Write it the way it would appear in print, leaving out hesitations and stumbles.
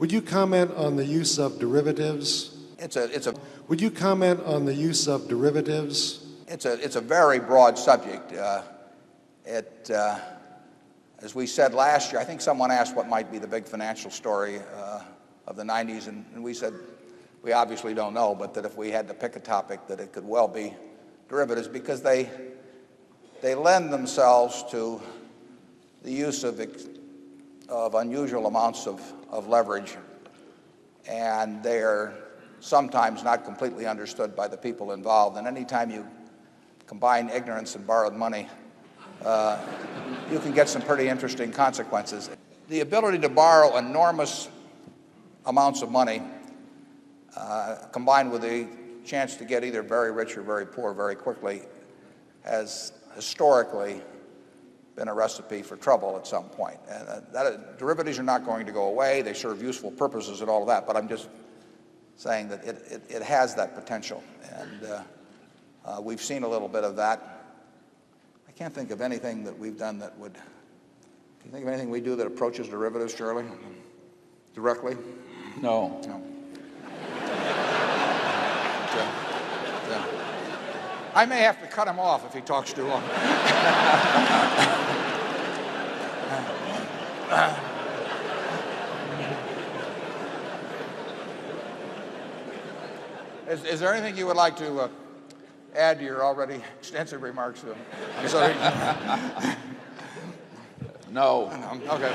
Would you comment on the use of derivatives? Would you comment on the use of derivatives? It's a very broad subject. As we said last year, I think someone asked what might be the big financial story of the 90s, and we said we obviously don't know, but that if we had to pick a topic, that it could well be derivatives, because they lend themselves to the use of unusual amounts of leverage, and they are sometimes not completely understood by the people involved. And anytime you combine ignorance and borrowed money, you can get some pretty interesting consequences. The ability to borrow enormous amounts of money, combined with the chance to get either very rich or very poor very quickly, has historically been a recipe for trouble at some point. And derivatives are not going to go away. They serve useful purposes and all of that, but I'm just saying that it has that potential. And we've seen a little bit of that. I can't think of anything that we've done that would. Can you think of anything we do that approaches derivatives, Charlie? Directly? No. No. I may have to cut him off if he talks too long. Is there anything you would like to add to your already extensive remarks? I'm sorry. No. Okay.